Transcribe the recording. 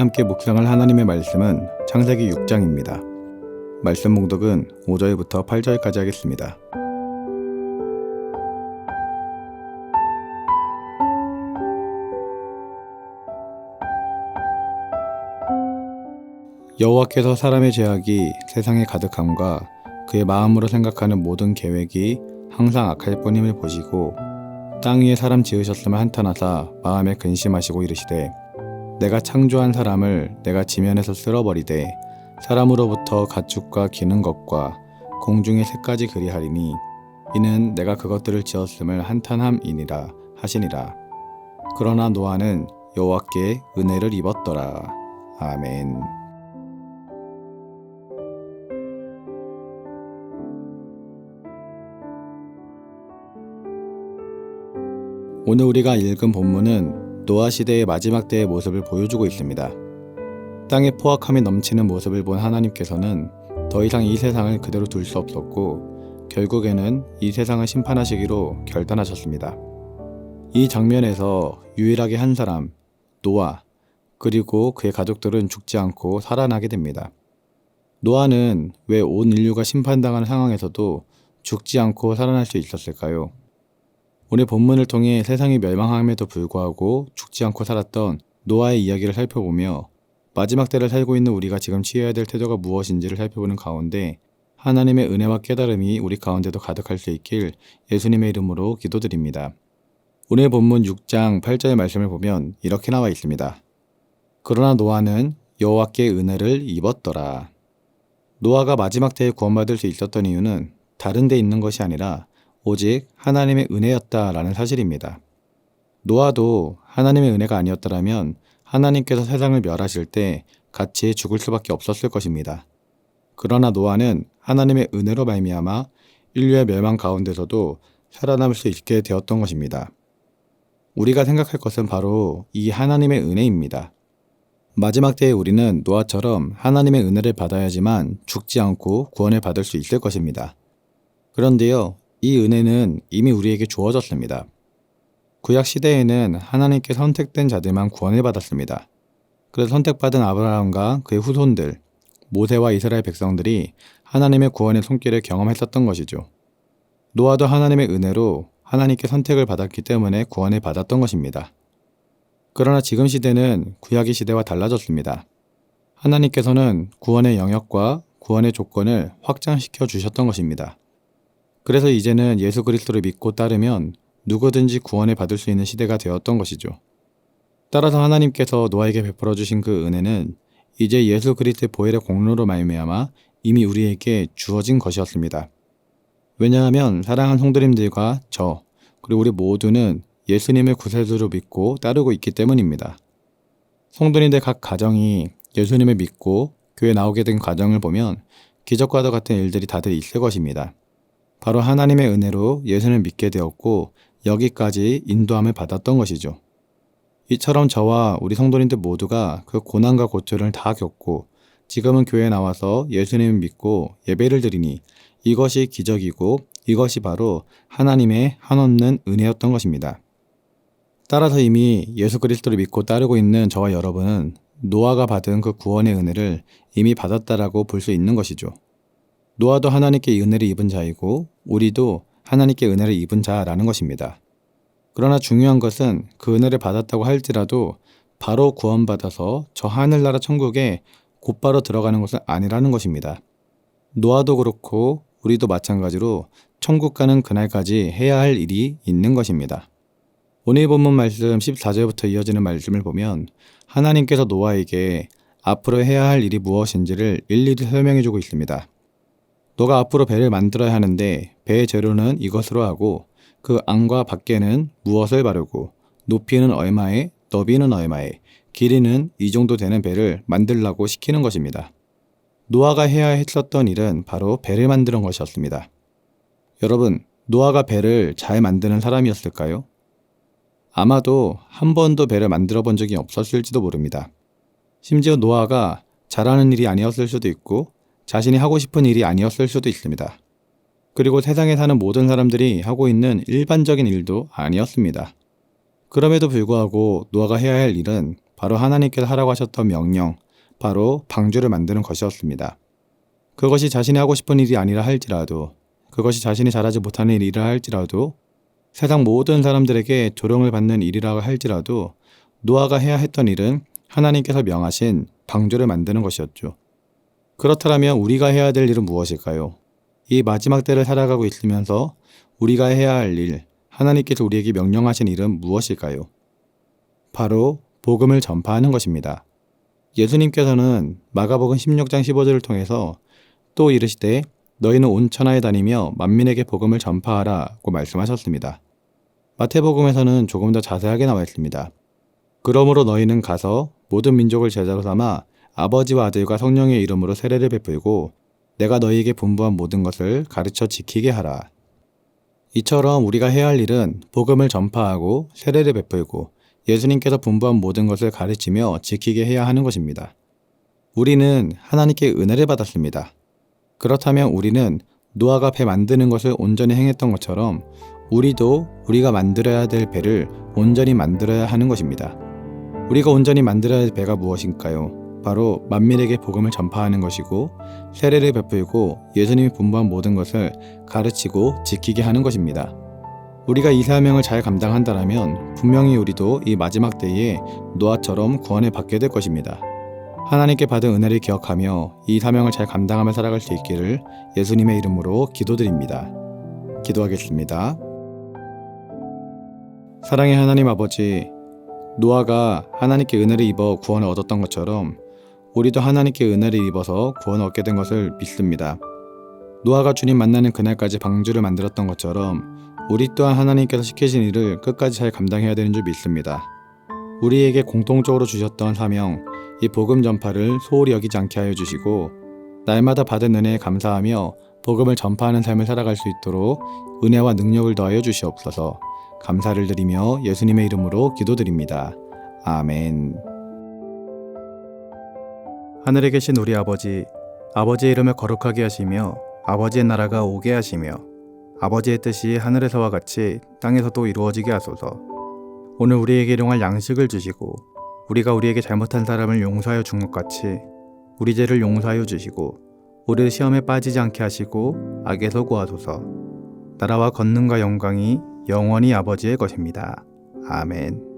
함께 묵상할 하나님의 말씀은 창세기 6장입니다. 말씀 봉독은 5절부터 8절까지 하겠습니다. 여호와께서 사람의 죄악이 세상에 가득함과 그의 마음으로 생각하는 모든 계획이 항상 악할 뿐임을 보시고 땅 위에 사람 지으셨음을 한탄하사 마음에 근심하시고 이르시되 내가 창조한 사람을 내가 지면에서 쓸어버리되 사람으로부터 가축과 기는 것과 공중의 새까지 그리하리니 이는 내가 그것들을 지었음을 한탄함이니라 하시니라. 그러나 노아는 여호와께 은혜를 입었더라. 아멘. 오늘 우리가 읽은 본문은 노아 시대의 마지막 때의 모습을 보여주고 있습니다. 땅의 포악함이 넘치는 모습을 본 하나님께서는 더 이상 이 세상을 그대로 둘 수 없었고 결국에는 이 세상을 심판하시기로 결단하셨습니다. 이 장면에서 유일하게 한 사람, 노아, 그리고 그의 가족들은 죽지 않고 살아나게 됩니다. 노아는 왜 온 인류가 심판당하는 상황에서도 죽지 않고 살아날 수 있었을까요? 오늘 본문을 통해 세상이 멸망함에도 불구하고 죽지 않고 살았던 노아의 이야기를 살펴보며 마지막 때를 살고 있는 우리가 지금 취해야 될 태도가 무엇인지를 살펴보는 가운데 하나님의 은혜와 깨달음이 우리 가운데도 가득할 수 있길 예수님의 이름으로 기도드립니다. 오늘 본문 6장 8절의 말씀을 보면 이렇게 나와 있습니다. 그러나 노아는 여호와께 은혜를 입었더라. 노아가 마지막 때에 구원받을 수 있었던 이유는 다른 데 있는 것이 아니라 오직 하나님의 은혜였다라는 사실입니다. 노아도 하나님의 은혜가 아니었더라면 하나님께서 세상을 멸하실 때 같이 죽을 수밖에 없었을 것입니다. 그러나 노아는 하나님의 은혜로 말미암아 인류의 멸망 가운데서도 살아남을 수 있게 되었던 것입니다. 우리가 생각할 것은 바로 이 하나님의 은혜입니다. 마지막 때에 우리는 노아처럼 하나님의 은혜를 받아야지만 죽지 않고 구원을 받을 수 있을 것입니다. 그런데요, 이 은혜는 이미 우리에게 주어졌습니다. 구약 시대에는 하나님께 선택된 자들만 구원을 받았습니다. 그래서 선택받은 아브라함과 그의 후손들, 모세와 이스라엘 백성들이 하나님의 구원의 손길을 경험했었던 것이죠. 노아도 하나님의 은혜로 하나님께 선택을 받았기 때문에 구원을 받았던 것입니다. 그러나 지금 시대는 구약의 시대와 달라졌습니다. 하나님께서는 구원의 영역과 구원의 조건을 확장시켜 주셨던 것입니다. 그래서 이제는 예수 그리스도를 믿고 따르면 누구든지 구원을 받을 수 있는 시대가 되었던 것이죠. 따라서 하나님께서 노아에게 베풀어 주신 그 은혜는 이제 예수 그리스도의 보혈의 공로로 말미암아 이미 우리에게 주어진 것이었습니다. 왜냐하면 사랑하는 성도님들과 저, 그리고 우리 모두는 예수님을 구세주로 믿고 따르고 있기 때문입니다. 성도님들 각 가정이 예수님을 믿고 교회에 나오게 된 과정을 보면 기적과도 같은 일들이 다들 있을 것입니다. 바로 하나님의 은혜로 예수를 믿게 되었고 여기까지 인도함을 받았던 것이죠. 이처럼 저와 우리 성도님들 모두가 그 고난과 고초를 다 겪고 지금은 교회에 나와서 예수님을 믿고 예배를 드리니 이것이 기적이고 이것이 바로 하나님의 한없는 은혜였던 것입니다. 따라서 이미 예수 그리스도를 믿고 따르고 있는 저와 여러분은 노아가 받은 그 구원의 은혜를 이미 받았다라고 볼 수 있는 것이죠. 노아도 하나님께 은혜를 입은 자이고 우리도 하나님께 은혜를 입은 자라는 것입니다. 그러나 중요한 것은 그 은혜를 받았다고 할지라도 바로 구원받아서 저 하늘나라 천국에 곧바로 들어가는 것은 아니라는 것입니다. 노아도 그렇고 우리도 마찬가지로 천국 가는 그날까지 해야 할 일이 있는 것입니다. 오늘 본문 말씀 14절부터 이어지는 말씀을 보면 하나님께서 노아에게 앞으로 해야 할 일이 무엇인지를 일일이 설명해 주고 있습니다. 너가 앞으로 배를 만들어야 하는데 배의 재료는 이것으로 하고 그 안과 밖에는 무엇을 바르고 높이는 얼마에 너비는 얼마에 길이는 이 정도 되는 배를 만들라고 시키는 것입니다. 노아가 해야 했었던 일은 바로 배를 만드는 것이었습니다. 여러분, 노아가 배를 잘 만드는 사람이었을까요? 아마도 한 번도 배를 만들어 본 적이 없었을지도 모릅니다. 심지어 노아가 잘하는 일이 아니었을 수도 있고 자신이 하고 싶은 일이 아니었을 수도 있습니다. 그리고 세상에 사는 모든 사람들이 하고 있는 일반적인 일도 아니었습니다. 그럼에도 불구하고 노아가 해야 할 일은 바로 하나님께서 하라고 하셨던 명령, 바로 방주를 만드는 것이었습니다. 그것이 자신이 하고 싶은 일이 아니라 할지라도, 그것이 자신이 잘하지 못하는 일이라 할지라도, 세상 모든 사람들에게 조롱을 받는 일이라 할지라도 노아가 해야 했던 일은 하나님께서 명하신 방주를 만드는 것이었죠. 그렇다면 우리가 해야 될 일은 무엇일까요? 이 마지막 때를 살아가고 있으면서 우리가 해야 할 일, 하나님께서 우리에게 명령하신 일은 무엇일까요? 바로 복음을 전파하는 것입니다. 예수님께서는 마가복음 16장 15절을 통해서 또 이르시되 너희는 온 천하에 다니며 만민에게 복음을 전파하라고 말씀하셨습니다. 마태복음에서는 조금 더 자세하게 나와 있습니다. 그러므로 너희는 가서 모든 민족을 제자로 삼아 아버지와 아들과 성령의 이름으로 세례를 베풀고 내가 너희에게 분부한 모든 것을 가르쳐 지키게 하라. 이처럼 우리가 해야 할 일은 복음을 전파하고 세례를 베풀고 예수님께서 분부한 모든 것을 가르치며 지키게 해야 하는 것입니다. 우리는 하나님께 은혜를 받았습니다. 그렇다면 우리는 노아가 배 만드는 것을 온전히 행했던 것처럼 우리도 우리가 만들어야 될 배를 온전히 만들어야 하는 것입니다. 우리가 온전히 만들어야 할 배가 무엇일까요? 바로 만민에게 복음을 전파하는 것이고 세례를 베풀고 예수님이 분부한 모든 것을 가르치고 지키게 하는 것입니다. 우리가 이 사명을 잘 감당한다면 분명히 우리도 이 마지막 때에 노아처럼 구원을 받게 될 것입니다. 하나님께 받은 은혜를 기억하며 이 사명을 잘 감당하며 살아갈 수 있기를 예수님의 이름으로 기도드립니다. 기도하겠습니다. 사랑의 하나님 아버지, 노아가 하나님께 은혜를 입어 구원을 얻었던 것처럼 우리도 하나님께 은혜를 입어서 구원을 얻게 된 것을 믿습니다. 노아가 주님 만나는 그날까지 방주를 만들었던 것처럼 우리 또한 하나님께서 시키신 일을 끝까지 잘 감당해야 되는 줄 믿습니다. 우리에게 공통적으로 주셨던 사명, 이 복음 전파를 소홀히 여기지 않게 하여 주시고 날마다 받은 은혜에 감사하며 복음을 전파하는 삶을 살아갈 수 있도록 은혜와 능력을 더하여 주시옵소서. 감사를 드리며 예수님의 이름으로 기도드립니다. 아멘. 하늘에 계신 우리 아버지, 아버지의 이름을 거룩하게 하시며 아버지의 나라가 오게 하시며 아버지의 뜻이 하늘에서와 같이 땅에서도 이루어지게 하소서. 오늘 우리에게 일용할 양식을 주시고 우리가 우리에게 잘못한 사람을 용서하여 준 것 같이 우리 죄를 용서하여 주시고 우리를 시험에 빠지지 않게 하시고 악에서 구하소서. 나라와 권능과 영광이 영원히 아버지의 것입니다. 아멘.